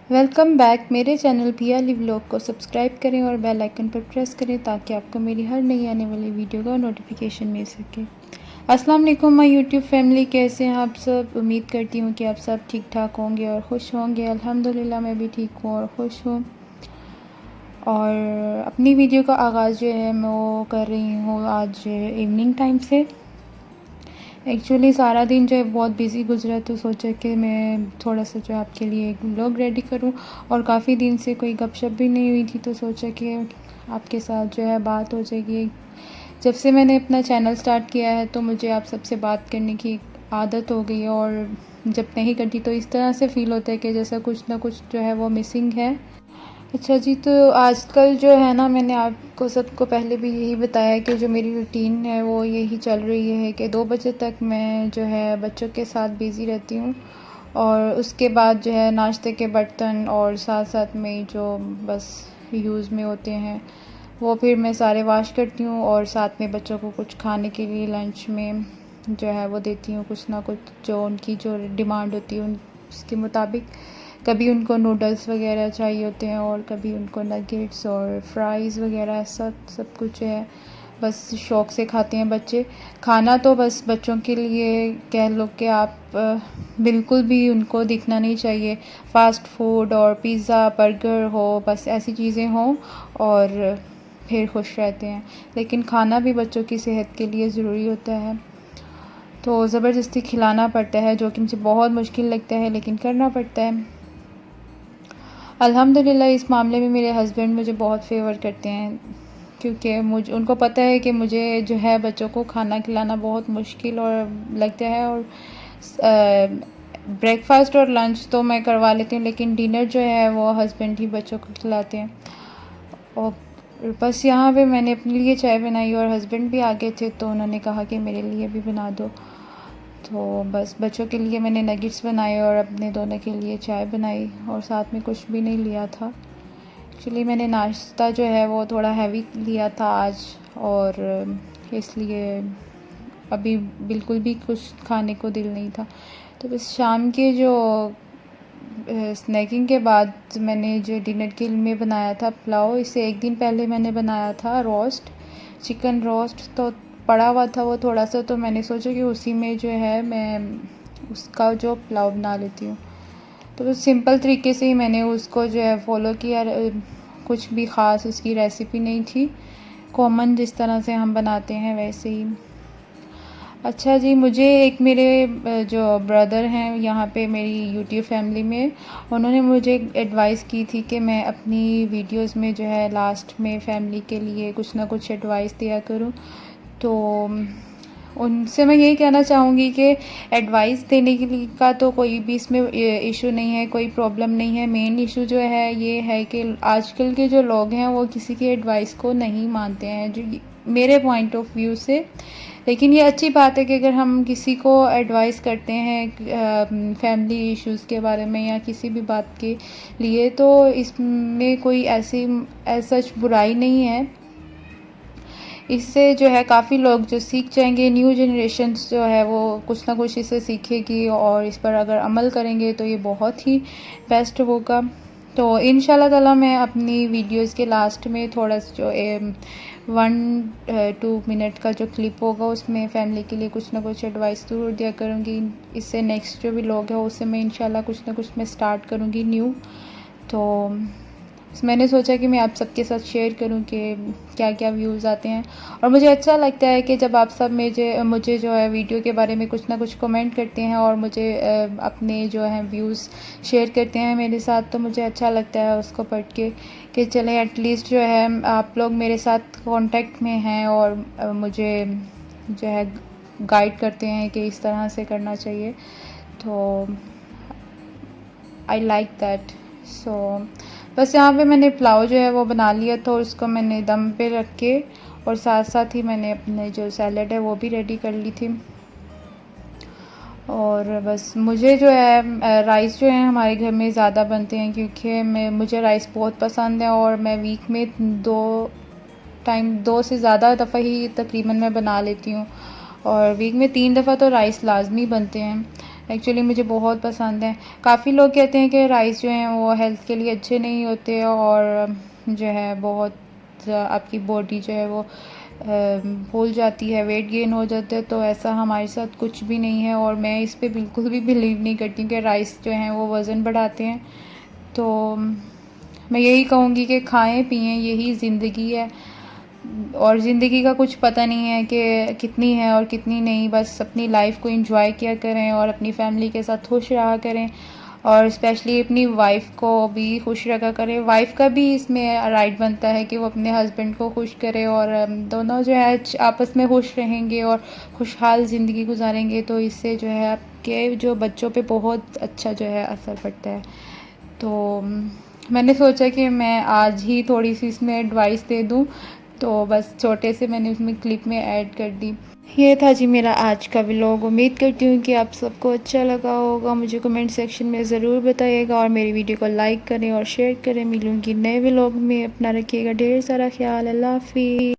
Welcome back मेरे channel पिया live vlog को सब्सक्राइब करें और बेल आइकन पर प्रेस करें ताकि आपको मेरी हर नई आने वाली वीडियो का नोटिफिकेशन मिल सके। अस्सलाम वालेकुम माय यूट्यूब फैमिली, कैसे हैं आप सब। उम्मीद करती हूँ कि आप सब ठीक ठाक होंगे और खुश होंगे। अल्हम्दुलिल्लाह मैं भी ठीक हूँ और खुश हूँ। और अपनी वीडियो का आगाज़ जो है मैं वो कर रही हूँ आज इवनिंग टाइम से। एक्चुअली सारा दिन जो है बहुत बिज़ी गुजरा तो सोचा कि मैं थोड़ा सा जो है आपके लिए एक व्लॉग रेडी करूं। और काफ़ी दिन से कोई गपशप भी नहीं हुई थी तो सोचा कि आपके साथ जो है बात हो जाएगी। जब से मैंने अपना चैनल स्टार्ट किया है तो मुझे आप सबसे बात करने की आदत हो गई है और जब नहीं करती तो इस तरह से फ़ील होता है कि जैसा कुछ ना कुछ जो है वो मिसिंग है। अच्छा जी, तो आजकल जो है ना, मैंने आपको सबको पहले भी यही बताया कि जो मेरी रूटीन है वो यही चल रही है कि 2 बजे तक मैं जो है बच्चों के साथ बिज़ी रहती हूँ और उसके बाद जो है नाश्ते के बर्तन और साथ साथ में जो बस यूज़ में होते हैं वो फिर मैं सारे वॉश करती हूँ और साथ में बच्चों को कुछ खाने के लिए लंच में जो है वो देती हूँ, कुछ ना कुछ जो उनकी जो डिमांड होती है उसके मुताबिक। कभी उनको नूडल्स वगैरह चाहिए होते हैं और कभी उनको नगेट्स और फ्राइज़ वगैरह सब कुछ है, बस शौक़ से खाते हैं बच्चे। खाना तो बस बच्चों के लिए कह लो कि आप बिल्कुल भी उनको दिखना नहीं चाहिए। फ़ास्ट फूड और पिज़्ज़ा बर्गर हो, बस ऐसी चीज़ें हों और फिर खुश रहते हैं। लेकिन खाना भी बच्चों की सेहत के लिए ज़रूरी होता है तो ज़बरदस्ती खिलाना पड़ता है, जो कि मुझे बहुत मुश्किल लगता है लेकिन करना पड़ता है। अल्हम्दुलिल्लाह इस मामले में मेरे हस्बैंड मुझे बहुत फ़ेवर करते हैं क्योंकि उनको पता है कि मुझे जो है बच्चों को खाना खिलाना बहुत मुश्किल और लगता है। और ब्रेकफ़ास्ट और लंच तो मैं करवा लेती हूँ लेकिन डिनर जो है वो हस्बैंड ही बच्चों को खिलाते हैं। और बस यहाँ पे मैंने अपने लिए चाय बनाई और हस्बैंड भी आ गए थे तो उन्होंने कहा कि मेरे लिए भी बना दो। तो बस बच्चों के लिए मैंने नगेट्स बनाए और अपने दोनों के लिए चाय बनाई और साथ में कुछ भी नहीं लिया था। एक्चुअली मैंने नाश्ता जो है वो थोड़ा हैवी लिया था आज और इसलिए अभी बिल्कुल भी कुछ खाने को दिल नहीं था। तो बस शाम के जो स्नैकिंग के बाद मैंने जो डिनर के लिए बनाया था पुलाव, इससे एक दिन पहले मैंने बनाया था रोस्ट, चिकन रोस्ट तो पड़ा हुआ था वो थोड़ा सा, तो मैंने सोचा कि उसी में जो है मैं उसका जो पुलाव बना लेती हूँ। तो बस सिंपल तरीके से ही मैंने उसको जो है फ़ॉलो किया, कुछ भी ख़ास उसकी रेसिपी नहीं थी, कॉमन जिस तरह से हम बनाते हैं वैसे ही। अच्छा जी, मुझे एक मेरे जो ब्रदर हैं यहाँ पे मेरी यूट्यूब फैमिली में, उन्होंने मुझे एडवाइस की थी कि मैं अपनी वीडियोस में जो है लास्ट में फैमिली के लिए कुछ ना कुछ एडवाइस दिया करूँ। तो उनसे मैं यही कहना चाहूँगी कि एडवाइस देने के लिए का तो कोई भी इसमें इशू नहीं है, कोई प्रॉब्लम नहीं है। मेन इशू जो है ये है कि आजकल के जो लोग हैं वो किसी की एडवाइस को नहीं मानते हैं, जो मेरे पॉइंट ऑफ व्यू से। लेकिन ये अच्छी बात है कि अगर हम किसी को एडवाइस करते हैं फैमिली इश्यूज़ के बारे में या किसी भी बात के लिए, तो इसमें कोई ऐसी सच बुराई नहीं है। इससे जो है काफ़ी लोग जो सीख जाएंगे, न्यू जनरेशन्स जो है वो कुछ ना कुछ इससे सीखेगी और इस पर अगर अमल करेंगे तो ये बहुत ही बेस्ट होगा। तो इंशाल्लाह ताला मैं अपनी वीडियोस के लास्ट में थोड़ा सा जो 1-2 मिनट का जो क्लिप होगा उसमें फ़ैमिली के लिए कुछ ना कुछ एडवाइस ज़रूर दिया करूँगी। इससे नेक्स्ट जो भी लोग हैं उससे मैं इंशाल्लाह कुछ ना कुछ मैं स्टार्ट करूँगी न्यू। तो मैंने सोचा कि मैं आप सबके साथ शेयर करूं कि क्या क्या व्यूज़ आते हैं। और मुझे अच्छा लगता है कि जब आप सब मुझे जो है वीडियो के बारे में कुछ ना कुछ कमेंट करते हैं और मुझे अपने जो है व्यूज़ शेयर करते हैं मेरे साथ, तो मुझे अच्छा लगता है उसको पढ़ के कि चलें एटलीस्ट जो है आप लोग मेरे साथ कांटेक्ट में हैं और मुझे जो है गाइड करते हैं कि इस तरह से करना चाहिए। तो आई लाइक दैट। सो बस यहाँ पे मैंने पुलाव जो है वो बना लिया था और उसको मैंने दम पे रख के और साथ साथ ही मैंने अपने जो सैलड है वो भी रेडी कर ली थी। और बस मुझे जो है राइस जो है हमारे घर में ज़्यादा बनते हैं क्योंकि मुझे राइस बहुत पसंद है और मैं वीक में 2 से ज़्यादा दफ़ा ही तकरीबन मैं बना लेती हूँ और वीक में 3 दफ़ा तो राइस लाजमी बनते हैं। एक्चुअली मुझे बहुत पसंद हैं। काफ़ी लोग कहते हैं कि राइस जो हैं वो हेल्थ के लिए अच्छे नहीं होते और जो है बहुत आपकी बॉडी जो है वो फूल जाती है, वेट गेन हो जाता है। तो ऐसा हमारे साथ कुछ भी नहीं है और मैं इस पे बिल्कुल भी बिलीव नहीं करती कि राइस जो हैं वो वज़न बढ़ाते हैं। तो मैं यही कहूँगी कि खाएं पिएं, यही ज़िंदगी है और ज़िंदगी का कुछ पता नहीं है कि कितनी है और कितनी नहीं। बस अपनी लाइफ को एंजॉय किया करें और अपनी फैमिली के साथ खुश रहा करें और स्पेशली अपनी वाइफ को भी खुश रखा करें। वाइफ का भी इसमें राइट बनता है कि वो अपने हस्बैंड को खुश करे और दोनों जो है आपस में खुश रहेंगे और खुशहाल ज़िंदगी गुजारेंगे तो इससे जो है आपके जो बच्चों पे बहुत अच्छा जो है असर पड़ता है। तो मैंने सोचा कि मैं आज ही थोड़ी सी इसमें एडवाइस दे दूं, तो बस छोटे से मैंने उसमें क्लिप में ऐड कर दी। ये था जी मेरा आज का व्लॉग। उम्मीद करती हूँ कि आप सबको अच्छा लगा होगा। मुझे कमेंट सेक्शन में ज़रूर बताइएगा और मेरी वीडियो को लाइक करें और शेयर करें। मिलूँगी नए व्लॉग में। अपना रखिएगा ढेर सारा ख्याल। अल्लाह हाफिज़।